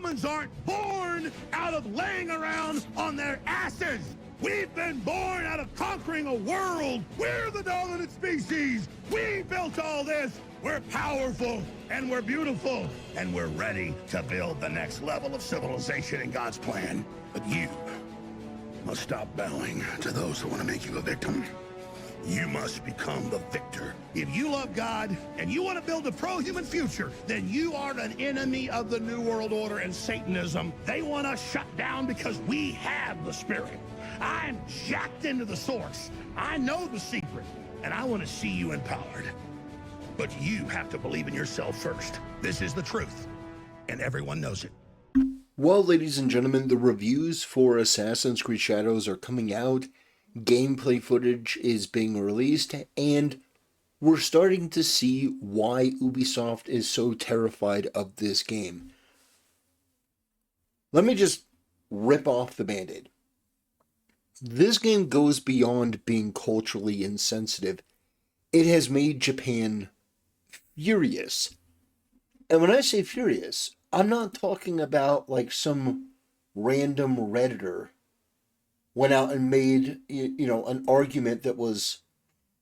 Humans aren't born out of laying around on their asses. We've been born out of conquering a world. We're the dominant species. We built all this. We're powerful, and we're beautiful, and we're ready to build the next level of civilization in God's plan. But you must stop bowing to those who want to make you a victim. You must become the victor. If you love God and you want to build a pro-human future, then you are an enemy of the New World Order and Satanism. They want us shut down because we have the spirit. I'm jacked into the source. I know the secret, and I want to see you empowered. But you have to believe in yourself first. This is the truth, and everyone knows it. Well, ladies and gentlemen, the reviews for Assassin's Creed Shadows are coming out. Gameplay footage is being released, and we're starting to see why Ubisoft is so terrified of this game. Let me just rip off the Band-Aid. This game goes beyond being culturally insensitive. It has made Japan furious. And when I say furious, I'm not talking about like some random Redditor went out and made, an argument that was,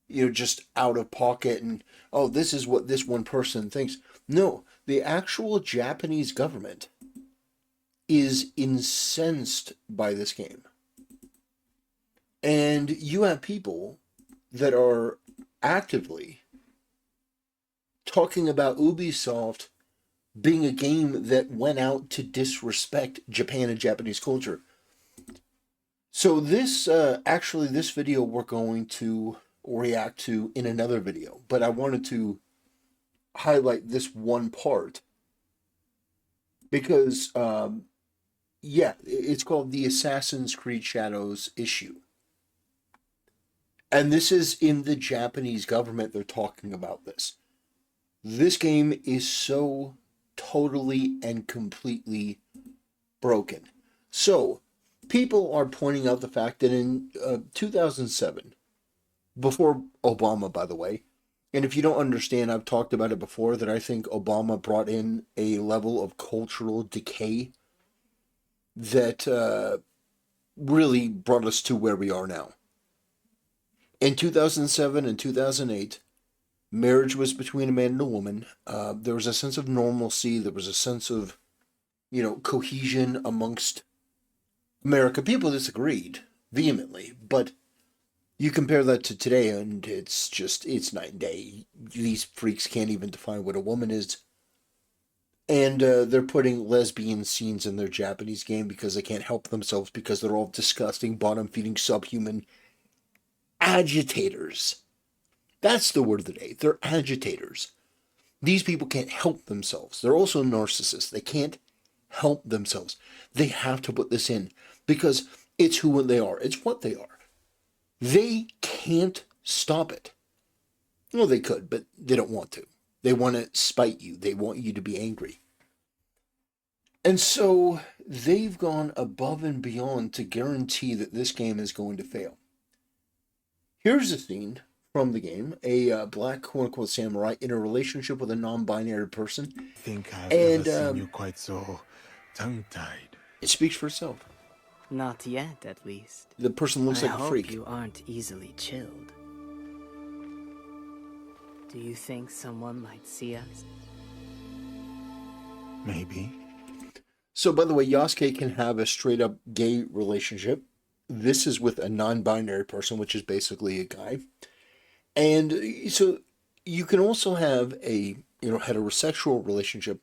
just out of pocket and, oh, this is what this one person thinks. No, the actual Japanese government is incensed by this game. And you have people that are actively talking about Ubisoft being a game that went out to disrespect Japan and Japanese culture. So this video we're going to react to in another video, but I wanted to highlight this one part because, it's called the Assassin's Creed Shadows issue. And this is in the Japanese government, they're talking about this. This game is so totally and completely broken. So, people are pointing out the fact that in 2007, before Obama, by the way, and if you don't understand, I've talked about it before, that I think Obama brought in a level of cultural decay that really brought us to where we are now. In 2007 and 2008, marriage was between a man and a woman. There was a sense of normalcy. There was a sense of, cohesion amongst America. People disagreed vehemently, but you compare that to today and it's night and day. These freaks can't even define what a woman is. And they're putting lesbian scenes in their Japanese game because they can't help themselves because they're all disgusting, bottom-feeding, subhuman agitators. That's the word of the day. They're agitators. These people can't help themselves. They're also narcissists. They can't help themselves. They have to put this in because it's who they are. It's what they are. They can't stop it. Well, they could, but they don't want to. They want to spite you. They want you to be angry. And so they've gone above and beyond to guarantee that this game is going to fail. Here's a scene from the game. A black quote-unquote samurai in a relationship with a non-binary person. I think I've never seen you quite so tongue-tied. It speaks for itself. Not yet, at least. The person looks like a freak. I hope you aren't easily chilled. Do you think someone might see us? Maybe. So, by the way, Yasuke can have a straight-up gay relationship. This is with a non-binary person, which is basically a guy. And so you can also have a heterosexual relationship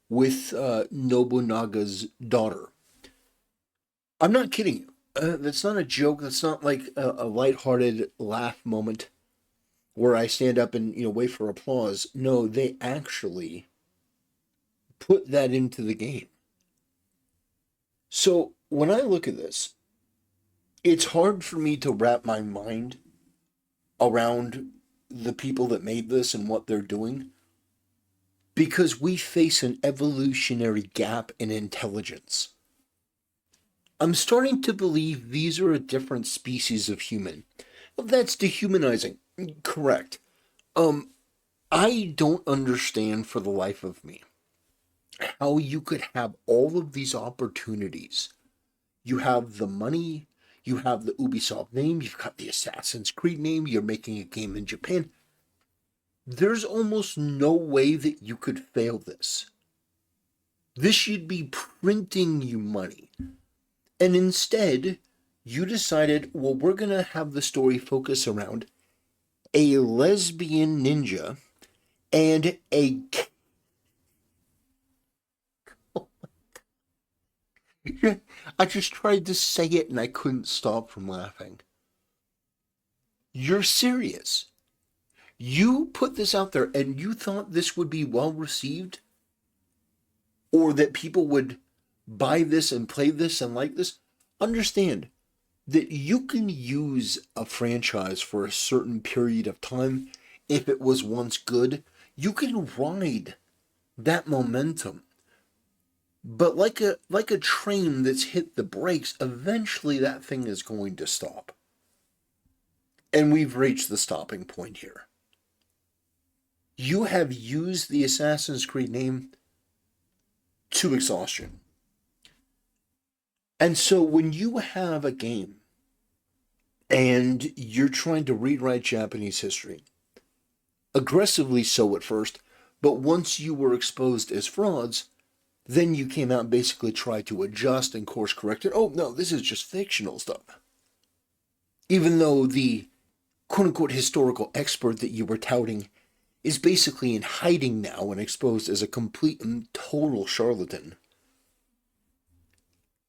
with Nobunaga's daughter. I'm not kidding you. That's not a joke. That's not like a lighthearted laugh moment where I stand up and wait for applause. No, they actually put that into the game. So when I look at this, it's hard for me to wrap my mind around the people that made this and what they're doing, because we face an evolutionary gap in intelligence. I'm starting to believe these are a different species of human. Well, that's dehumanizing. Correct. I don't understand for the life of me how you could have all of these opportunities. You have the money, you have the Ubisoft name, you've got the Assassin's Creed name, you're making a game in Japan. There's almost no way that you could fail this. This should be printing you money. And instead, you decided, well, we're going to have the story focus around a lesbian ninja and a... I just tried to say it and I couldn't stop from laughing. You're serious. You put this out there and you thought this would be well received? Or that people would buy this and play this and like this? Understand that you can use a franchise for a certain period of time. If it was once good, you can ride that momentum. But like a train that's hit the brakes, eventually that thing is going to stop. And we've reached the stopping point here. You have used the Assassin's Creed name to exhaustion. And so when you have a game and you're trying to rewrite Japanese history, aggressively so at first, but once you were exposed as frauds, then you came out and basically tried to adjust and course correct it. Oh, no, this is just fictional stuff. Even though the quote-unquote historical expert that you were touting is basically in hiding now and exposed as a complete and total charlatan.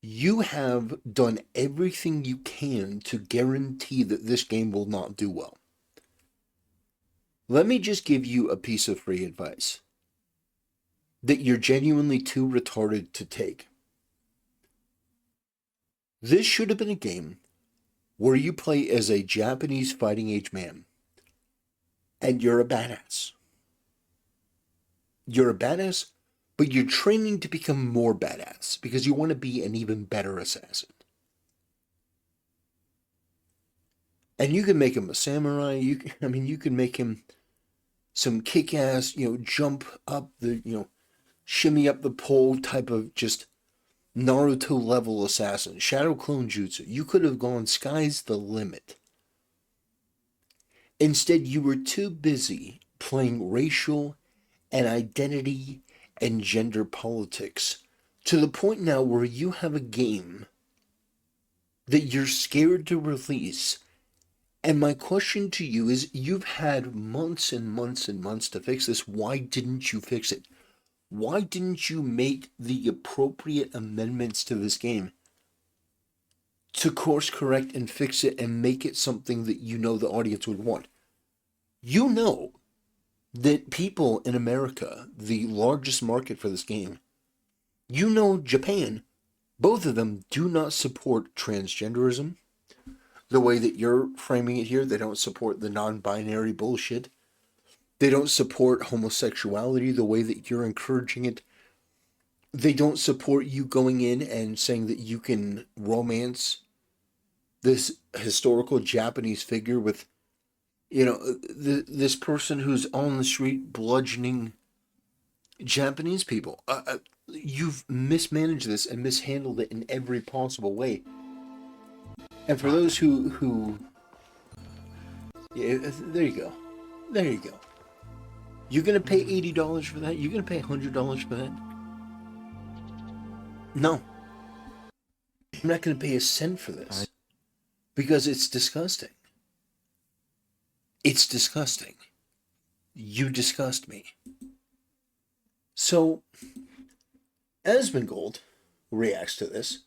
You have done everything you can to guarantee that this game will not do well. Let me just give you a piece of free advice that you're genuinely too retarded to take. This should have been a game where you play as a Japanese fighting age man and you're a badass. You're a badass, but you're training to become more badass because you want to be an even better assassin. And you can make him a samurai. You can make him some kick-ass, jump up the, shimmy up the pole type of just Naruto level assassin. Shadow clone jutsu. You could have gone sky's the limit. Instead, you were too busy playing racial and identity and gender politics to the point now where you have a game that you're scared to release. And my question to you is, you've had months and months and months to fix this. Why didn't you fix it? Why didn't you make the appropriate amendments to this game to course correct and fix it and make it something that you know the audience would want? You know that people in America, the largest market for this game, Japan, both of them do not support transgenderism the way that you're framing it here. They don't support the non-binary bullshit. They don't support homosexuality the way that you're encouraging it. They don't support you going in and saying that you can romance this historical Japanese figure with, this person who's on the street bludgeoning Japanese people. You've mismanaged this and mishandled it in every possible way. And for those who there you go. There you go. You're going to pay $80 for that? You're going to pay $100 for that? No. I'm not going to pay a cent for this. Because it's disgusting. It's disgusting. You disgust me. So, Asmongold reacts to this.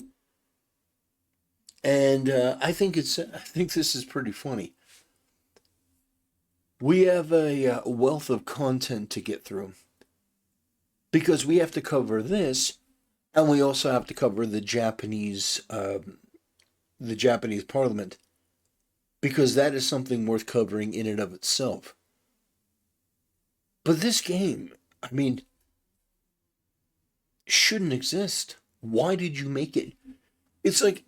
And I think this is pretty funny. We have a wealth of content to get through because we have to cover this, and we also have to cover the Japanese Parliament, because that is something worth covering in and of itself. But this game, shouldn't exist. Why did you make it? It's like,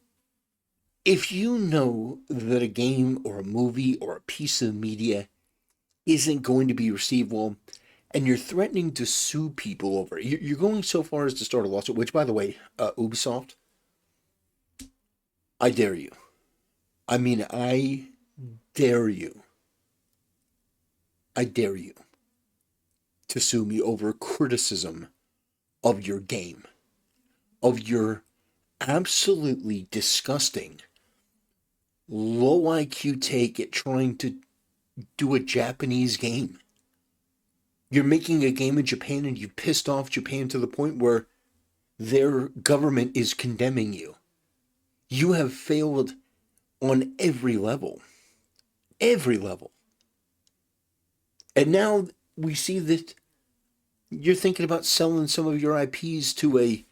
if you know that a game or a movie or a piece of media isn't going to be received well, and you're threatening to sue people over it. You're going so far as to start a lawsuit, which, by the way, Ubisoft, I dare you. I mean, I dare you. I dare you to sue me over criticism of your game, of your absolutely disgusting, low IQ take at trying to do a Japanese game. You're making a game in Japan and you pissed off Japan to the point where their government is condemning you. You have failed on every level. Every level. And now we see that you're thinking about selling some of your IPs to a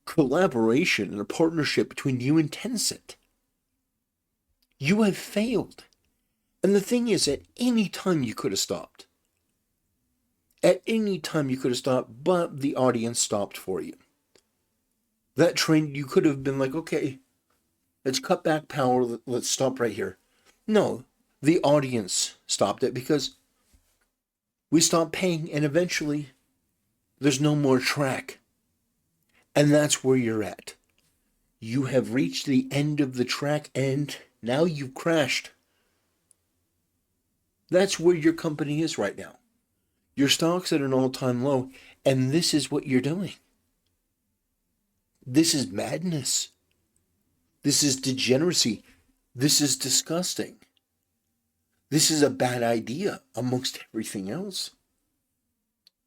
collaboration and a partnership between you and Tencent. You have failed. And the thing is, at any time you could have stopped. At any time you could have stopped, but the audience stopped for you. That train, you could have been like, okay, let's cut back power, let's stop right here. No, the audience stopped it because we stopped paying, and eventually there's no more track. And that's where you're at. You have reached the end of the track and now you've crashed. That's where your company is right now. Your stock's at an all-time low, and this is what you're doing. This is madness. This is degeneracy. This is disgusting. This is a bad idea amongst everything else.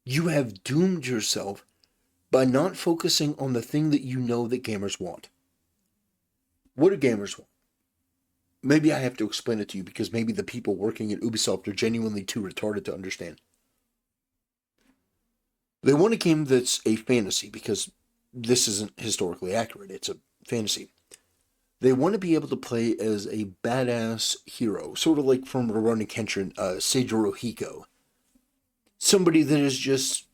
You have doomed yourself by not focusing on the thing that you know that gamers want. What do gamers want? Maybe I have to explain it to you because maybe the people working at Ubisoft are genuinely too retarded to understand. They want a game that's a fantasy because this isn't historically accurate. It's a fantasy. They want to be able to play as a badass hero, sort of like from Rurouni Kenshin, Seijiro Hiko. Somebody that is just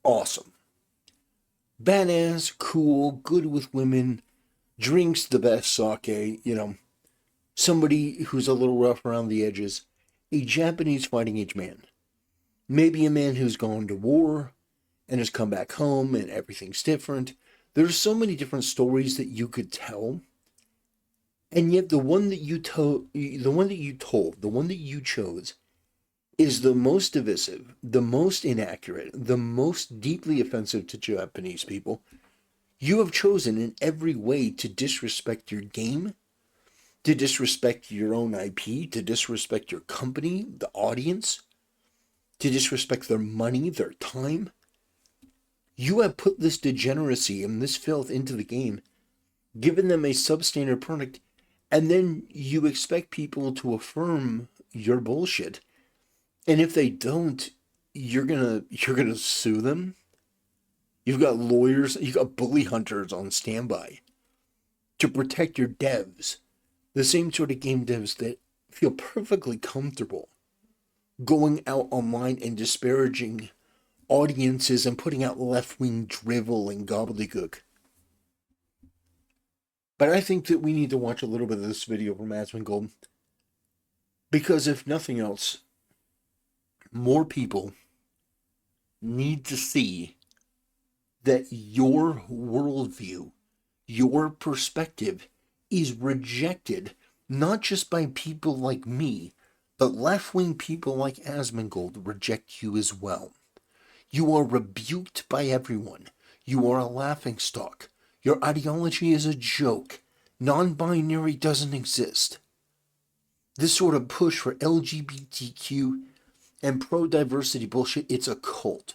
awesome. Badass, cool, good with women, drinks the best sake, somebody who's a little rough around the edges, a Japanese fighting age man. Maybe a man who's gone to war and has come back home and everything's different. There's so many different stories that you could tell. And yet the one that you chose is the most divisive, the most inaccurate, the most deeply offensive to Japanese people. You have chosen in every way to disrespect your game, to disrespect your own IP, to disrespect your company, the audience, to disrespect their money, their time. You have put this degeneracy and this filth into the game, given them a substandard product, and then you expect people to affirm your bullshit. And if they don't, you're gonna sue them. You've got lawyers, you've got bully hunters on standby to protect your devs. The same sort of game devs that feel perfectly comfortable going out online and disparaging audiences and putting out left-wing drivel and gobbledygook. But I think that we need to watch a little bit of this video from Asmongold, because if nothing else, more people need to see that your worldview, your perspective is rejected, not just by people like me, but left-wing people like Asmongold reject you as well. You are rebuked by everyone. You are a laughingstock. Your ideology is a joke. Non-binary doesn't exist. This sort of push for LGBTQ and pro-diversity bullshit, it's a cult.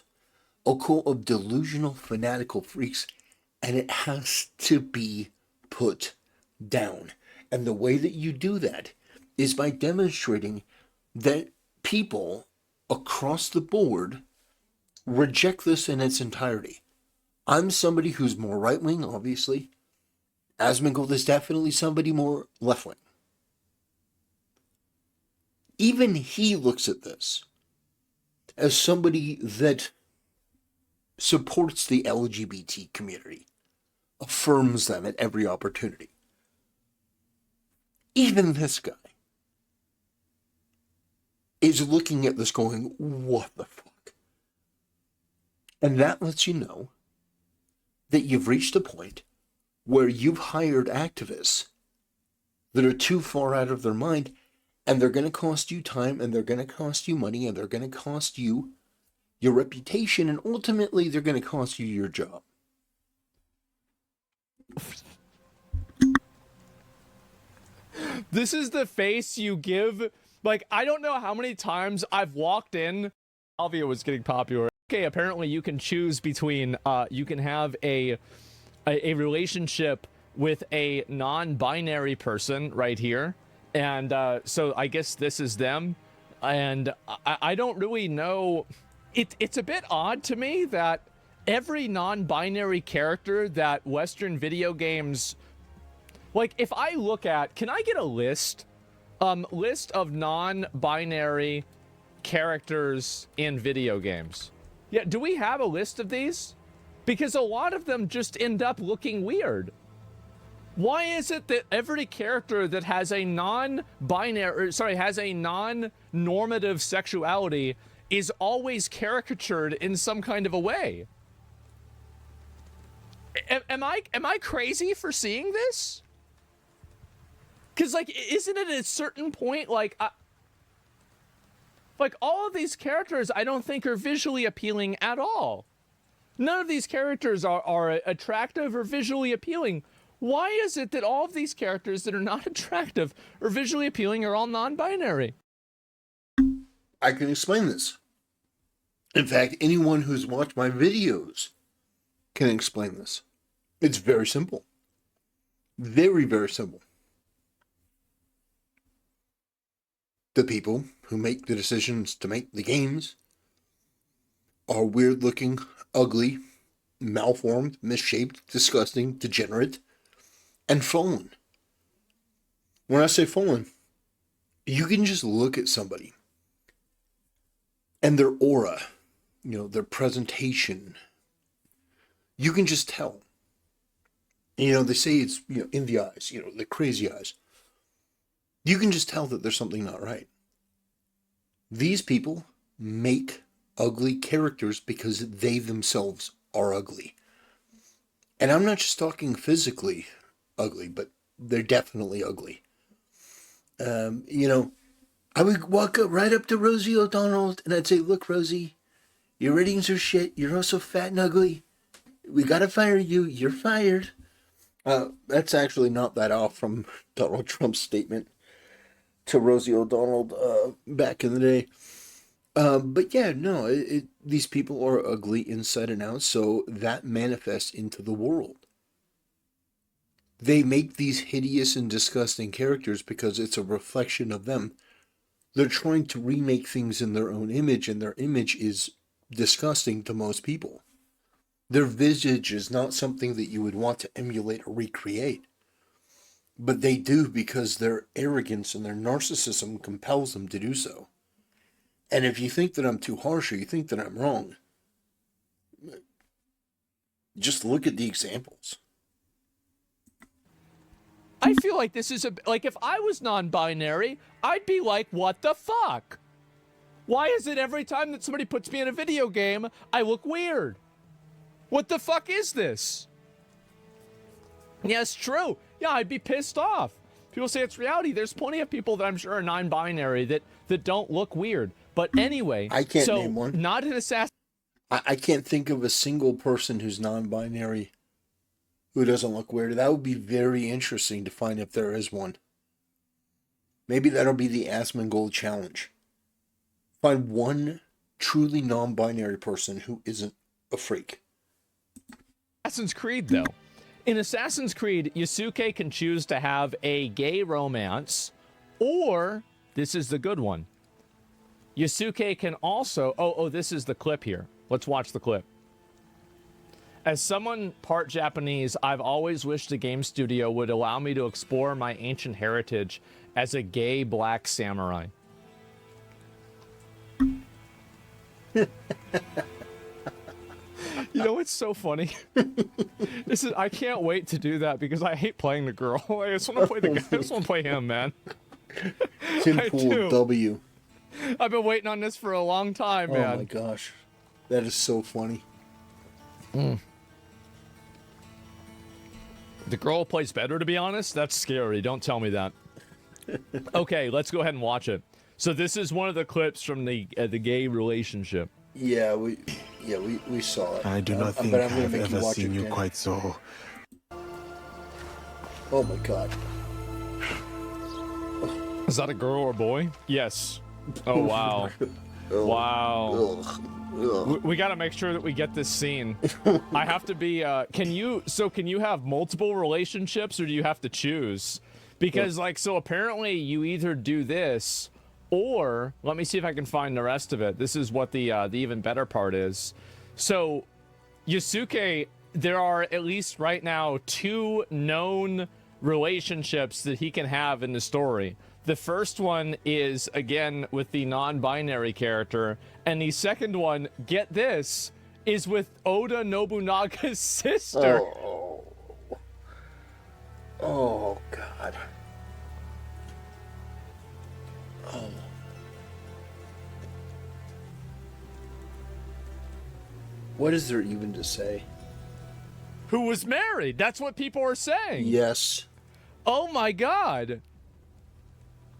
A cult of delusional, fanatical freaks, and it has to be put down. And the way that you do that is by demonstrating that people across the board reject this in its entirety. I'm somebody who's more right-wing, obviously. Asmongold is definitely somebody more left-wing. Even he looks at this as somebody that supports the LGBT community, affirms them at every opportunity. Even this guy is looking at this going, what the fuck? And that lets you know that you've reached a point where you've hired activists that are too far out of their mind, and they're going to cost you time, and they're going to cost you money, and they're going to cost you your reputation, and ultimately they're going to cost you your job. This is the face you give. Like, I don't know how many times I've walked in. Alvia was getting popular. Okay, apparently you can choose between, you can have a relationship with a non-binary person right here. And so I guess this is them. And I don't really know. It's a bit odd to me that every non-binary character that Western video games... Like, if I look at... Can I get a list? List of non-binary characters in video games. Yeah, do we have a list of these? Because a lot of them just end up looking weird. Why is it that every character that has a non-binary... Sorry, has a non-normative sexuality is always caricatured in some kind of a way? Am I crazy for seeing this? Because, like, isn't it at a certain point, like all of these characters I don't think are visually appealing at all. None of these characters are attractive or visually appealing. Why is it that all of these characters that are not attractive or visually appealing are all non-binary? I can explain this. In fact, anyone who's watched my videos can explain this. It's very simple. Very, very simple. The people who make the decisions to make the games are weird-looking, ugly, malformed, misshaped, disgusting, degenerate, and fallen. When I say fallen, you can just look at somebody and their aura, their presentation, you can just tell. They say it's, in the eyes, the crazy eyes. You can just tell that there's something not right. These people make ugly characters because they themselves are ugly. And I'm not just talking physically ugly, but they're definitely ugly. I would walk right up to Rosie O'Donnell and I'd say, look, Rosie, your ratings are shit. You're also fat and ugly. We gotta fire you. You're fired. That's actually not that off from Donald Trump's statement to Rosie O'Donnell back in the day. But yeah, no, these people are ugly inside and out, so that manifests into the world. They make these hideous and disgusting characters because it's a reflection of them. They're trying to remake things in their own image, and their image is disgusting to most people. Their visage is not something that you would want to emulate or recreate. But they do because their arrogance and their narcissism compels them to do so. And if you think that I'm too harsh or you think that I'm wrong, just look at the examples. I feel like this is like, if I was non-binary, I'd be like, what the fuck? Why is it every time that somebody puts me in a video game, I look weird? What the fuck is this? Yeah, it's true. Yeah, I'd be pissed off. People say it's reality. There's plenty of people that I'm sure are non-binary that don't look weird. But anyway, I can't name one. Not an assassin. I can't think of a single person who's non-binary who doesn't look weird. That would be very interesting to find if there is one. Maybe that'll be the Asmongold challenge. Find one truly non-binary person who isn't a freak. Assassin's Creed, though. In Assassin's Creed, Yasuke can choose to have a gay romance, or, this is the good one, Yasuke can also... Oh, this is the clip here. Let's watch the clip. As someone part Japanese, I've always wished a game studio would allow me to explore my ancient heritage as a gay black samurai. You know what's so funny? I can't wait to do that because I hate playing the girl. I just want to play the guy. I just want to play him, man. Timpool W. I've been waiting on this for a long time, man. Oh my gosh. That is so funny. The girl plays better, to be honest. That's scary. Don't tell me that. Okay, let's go ahead and watch it. So this is one of the clips from the gay relationship. Yeah, we saw it. I do not think but I'm gonna I've make ever watch seen it you again. quite so. Oh my god. Is that a girl or a boy? Yes. Oh wow. Wow. Ugh. We got to make sure that we get this scene. I have to be. Can you have multiple relationships, or do you have to choose? Because so apparently you either do this, or let me see if I can find the rest of it. This is what the even better part is. So Yusuke, there are at least right now 2 known relationships that he can have in the story. The first one is, again, with the non-binary character, and the second one, get this, is with Oda Nobunaga's sister. Oh god. Oh. What is there even to say? Who was married? That's what people are saying. Yes. Oh my god.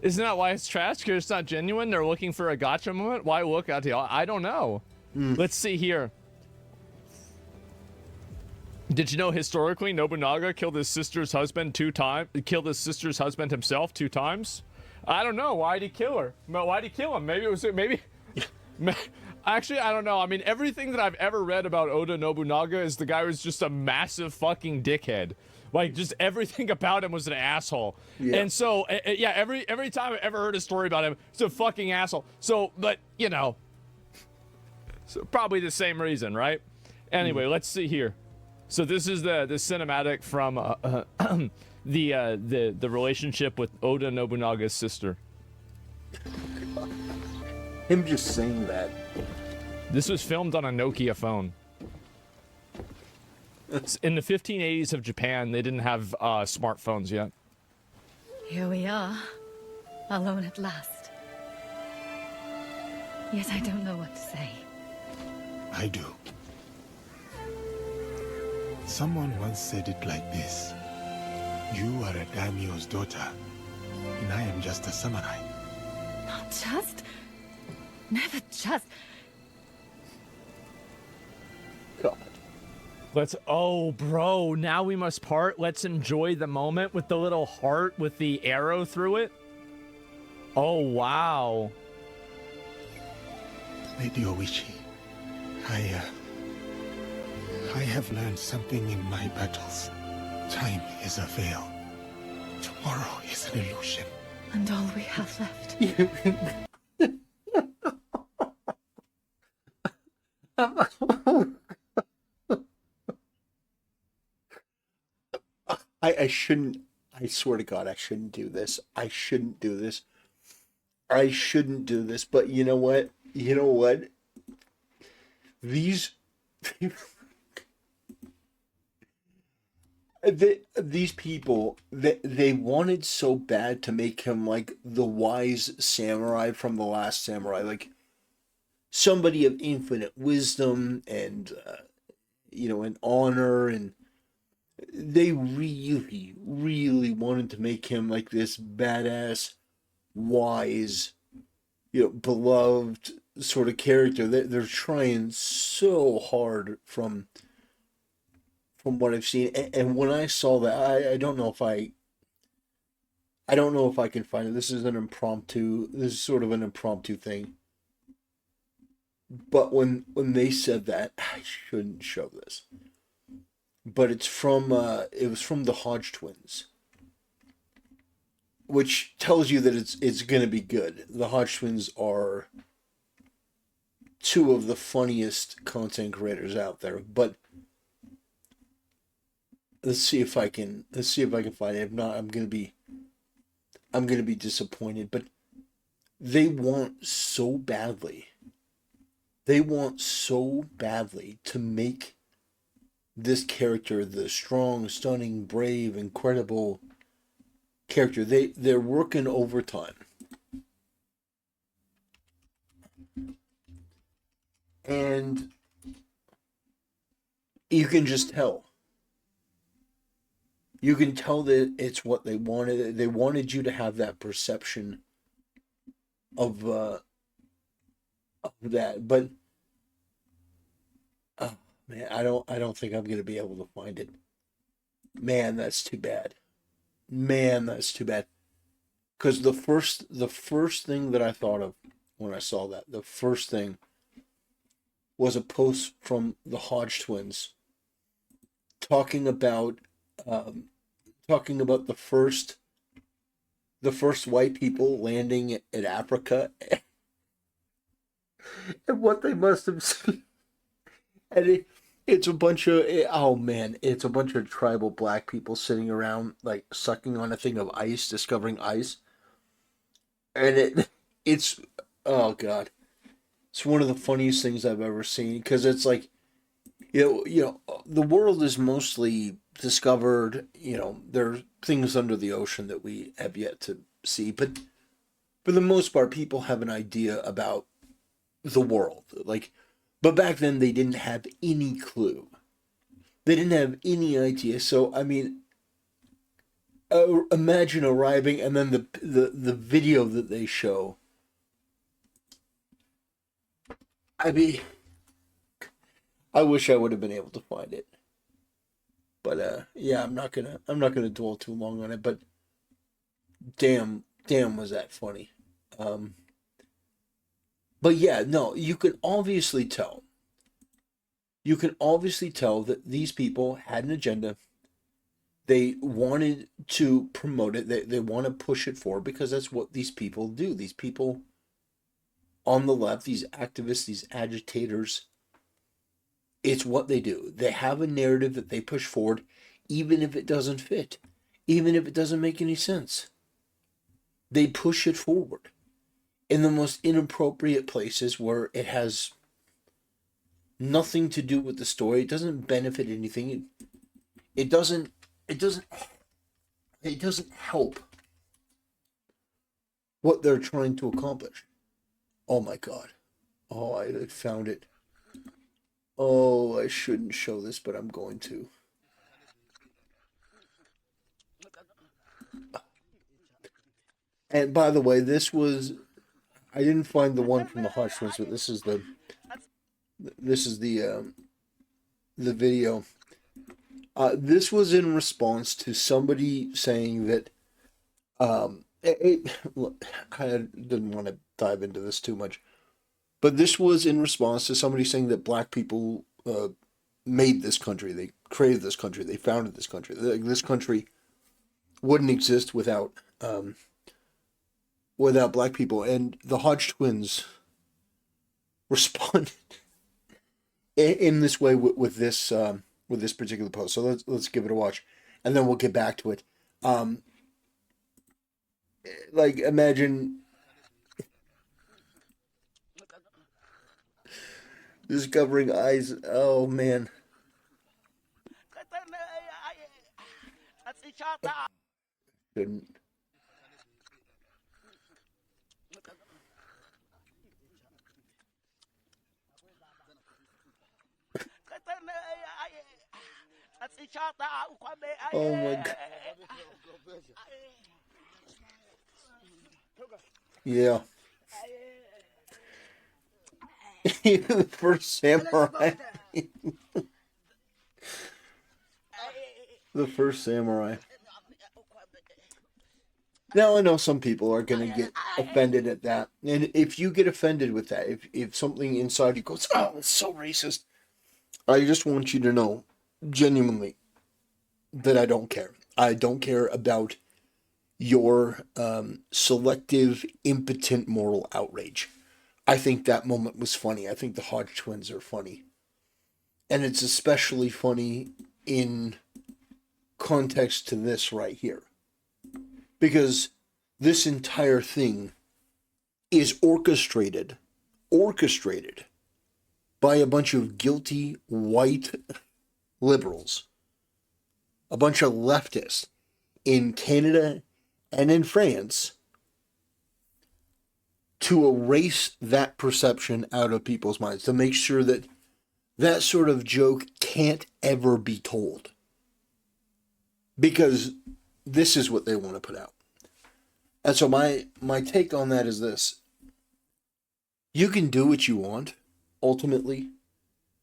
Isn't that why it's trash? Because it's not genuine? They're looking for a gotcha moment? Why look at you? I don't know. Let's see here. Did you know historically Nobunaga killed his sister's husband 2 times? Killed his sister's husband himself 2 times? I don't know. Why'd he kill her? Why'd he kill him? Maybe it was... Actually, I don't know. I mean, everything that I've ever read about Oda Nobunaga is the guy was just a massive fucking dickhead. Like, just everything about him was an asshole. Yeah. And so, yeah, every time I've ever heard a story about him, it's a fucking asshole. So, but, you know, so probably the same reason, right? Anyway, let's see here. So this is the cinematic from the relationship with Oda Nobunaga's sister. Him just saying that. This was filmed on a Nokia phone. In the 1580s of Japan, they didn't have smartphones yet. Here we are, alone at last. Yet I don't know what to say. I do. Someone once said it like this. You are a daimyo's daughter, and I am just a samurai. Not just. Never just. God. Oh, bro, now we must part. Let's enjoy the moment with the little heart with the arrow through it. Oh, wow. Lady Oichi, I have learned something in my battles. Time is a veil. Tomorrow is an illusion. And all we have left. I shouldn't, I swear to God, I shouldn't do this. I shouldn't do this. I shouldn't do this, but you know what? You know what? These people, they wanted so bad to make him like the wise samurai from The Last Samurai, like somebody of infinite wisdom and, and honor, and they really, really wanted to make him like this badass, wise, beloved sort of character. They're trying so hard from what I've seen, and when I saw that, I don't know if I can find it. This is sort of an impromptu thing. But when they said that, I shouldn't show this. But it was from the Hodge Twins, which tells you that it's going to be good. The Hodge Twins are 2 of the funniest content creators out there, but let's see if I can find it. If not, I'm going to be disappointed, but they want so badly to make this character the strong, stunning, brave, incredible character. They're working overtime. And You can just tell. You can tell that it's what they wanted. They wanted you to have that perception of that. But oh man, I don't think I'm gonna be able to find it. Man, that's too bad. Man, that's too bad. Because the first thing that I thought of when I saw that, the first thing was a post from the Hodge Twins talking about um, talking about the first white people landing in Africa and what they must have seen. And it's a bunch of oh man, it's a bunch of tribal black people sitting around like sucking on a thing of ice, discovering ice, and it's oh god, it's one of the funniest things I've ever seen because it's like the world is mostly discovered. There are things under the ocean that we have yet to see, but for the most part, people have an idea about the world. Like, but back then they didn't have any clue. They didn't have any idea. So I mean, imagine arriving and then the video that they show. I mean, I wish I would have been able to find it. But yeah, I'm not gonna dwell too long on it. But damn, was that funny. Um, but yeah, no, you can obviously tell. You can obviously tell that these people had an agenda. They wanted to promote it. They want to push it forward because that's what these people do. These people on the left, these activists, these agitators, it's what they do. They have a narrative that they push forward, even if it doesn't fit, even if it doesn't make any sense. They push it forward in the most inappropriate places where it has nothing to do with the story. It doesn't benefit anything. It doesn't. It doesn't. It doesn't help what they're trying to accomplish. Oh my god. Oh, I found it. Oh, I shouldn't show this, but I'm going to. And by the way, I didn't find the one from the Hodge Twins, but this is the video. This was in response to somebody saying that look, I didn't want to dive into this too much, but this was in response to somebody saying that black people made this country, they created this country, they founded this country. This country wouldn't exist without black people, and the Hodge Twins responded in this way with this particular post. So let's give it a watch, and then we'll get back to it. Like imagine discovering eyes. Oh man. Couldn't. Oh my god. Yeah. The first samurai. The first samurai. Now I know some people are gonna get offended at that. And if you get offended with that, if something inside you goes, oh, it's so racist, I just want you to know, genuinely, that I don't care. I don't care about your selective, impotent moral outrage. I think that moment was funny. I think the Hodge Twins are funny. And it's especially funny in context to this right here. Because this entire thing is orchestrated by a bunch of guilty white liberals, a bunch of leftists in Canada and in France to erase that perception out of people's minds, to make sure that that sort of joke can't ever be told. Because this is what they want to put out. And so my take on that is this. You can do what you want, ultimately.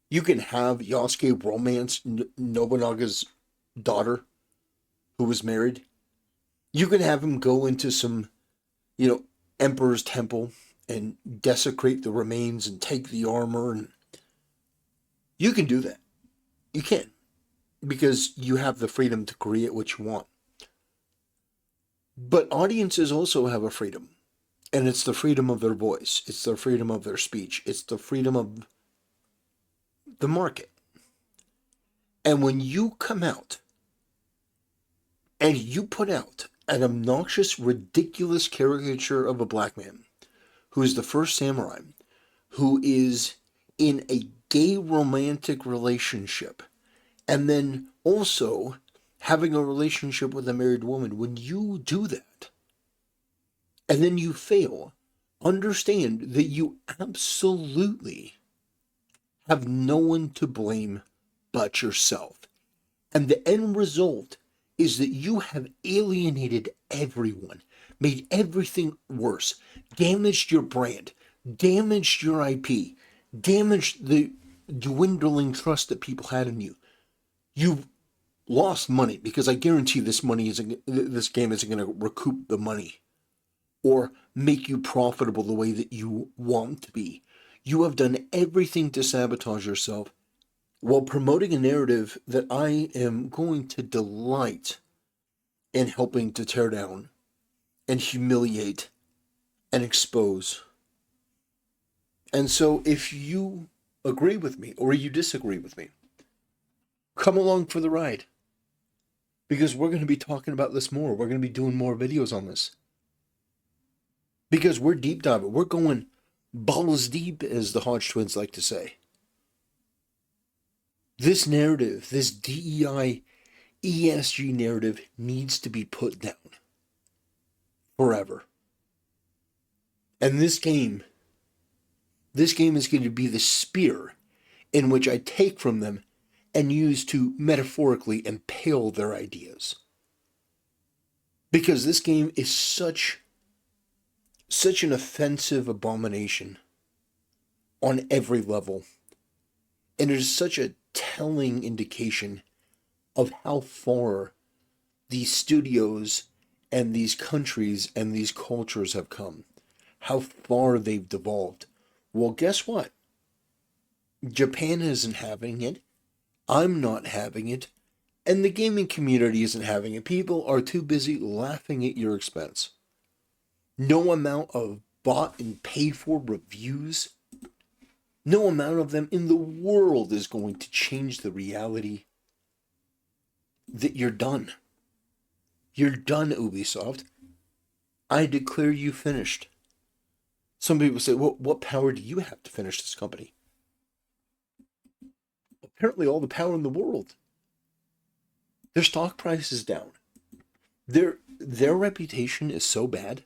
You can have Yasuke romance Nobunaga's daughter, who was married. You can have him go into some, Emperor's temple and desecrate the remains and take the armor. And you can do that. You can. Because you have the freedom to create what you want. But audiences also have a freedom. And it's the freedom of their voice. It's the freedom of their speech. It's the freedom of the market. And when you come out and you put out an obnoxious, ridiculous caricature of a black man who is the first samurai, who is in a gay romantic relationship, and then also having a relationship with a married woman, when you do that, and then you fail, understand that you absolutely have no one to blame but yourself. And the end result is that you have alienated everyone, made everything worse, damaged your brand, damaged your IP, damaged the dwindling trust that people had in you. You've lost money, because I guarantee this game isn't going to recoup the money or make you profitable the way that you want to be. You have done everything to sabotage yourself while promoting a narrative that I am going to delight in helping to tear down and humiliate and expose. And so if you agree with me or you disagree with me, come along for the ride. Because we're going to be talking about this more. We're going to be doing more videos on this. Because we're deep diving. We're going balls deep, as the Hodge Twins like to say. This narrative, this DEI, ESG narrative, needs to be put down. Forever. And this game is going to be the spear in which I take from them and use to metaphorically impale their ideas. Because this game is such an offensive abomination on every level. And it is such a telling indication of how far these studios and these countries and these cultures have come. How far they've devolved. Well, guess what? Japan isn't having it. I'm not having it. And the gaming community isn't having it. People are too busy laughing at your expense. No amount of bought and paid for reviews, no amount of them in the world is going to change the reality that you're done. You're done, Ubisoft. I declare you finished. Some people say, well, what power do you have to finish this company? Apparently all the power in the world. Their stock price is down. Their reputation is so bad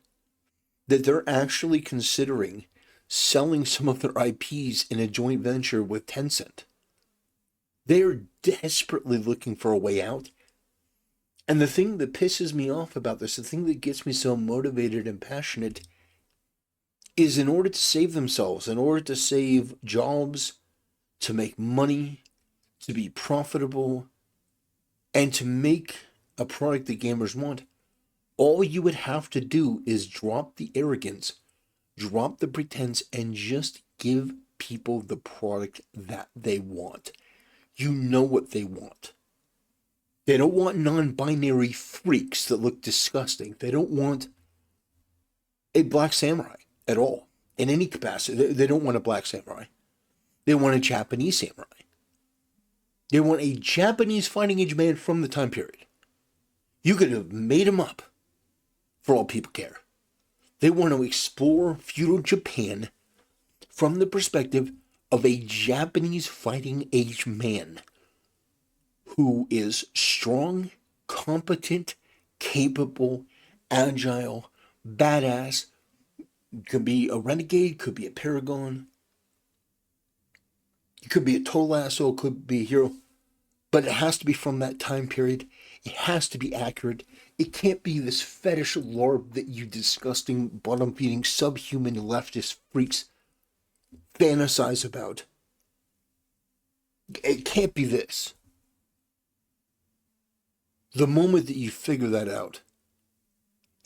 that they're actually considering selling some of their IPs in a joint venture with Tencent. They are desperately looking for a way out. And the thing that pisses me off about this, the thing that gets me so motivated and passionate, is in order to save themselves, in order to save jobs, to make money, to be profitable, and to make a product that gamers want, all you would have to do is drop the arrogance, drop the pretense, and just give people the product that they want. You know what they want. They don't want non-binary freaks that look disgusting. They don't want a black samurai at all, in any capacity. They don't want a black samurai. They want a Japanese samurai. They want a Japanese fighting age man from the time period. You could have made him up, for all people care. They want to explore feudal Japan from the perspective of a Japanese fighting age man who is strong, competent, capable, agile, badass, could be a renegade, could be a paragon. You could be a total asshole, could be a hero, but it has to be from that time period. It has to be accurate. It can't be this fetish lore that you disgusting, bottom-feeding, subhuman leftist freaks fantasize about. It can't be this. The moment that you figure that out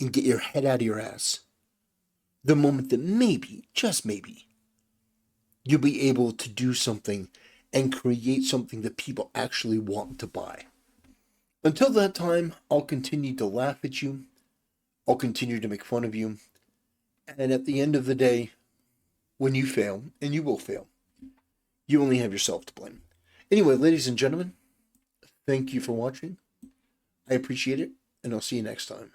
and get your head out of your ass, the moment that maybe, just maybe, you'll be able to do something and create something that people actually want to buy. Until that time, I'll continue to laugh at you. I'll continue to make fun of you. And at the end of the day, when you fail, and you will fail, you only have yourself to blame. Anyway, ladies and gentlemen, thank you for watching. I appreciate it, and I'll see you next time.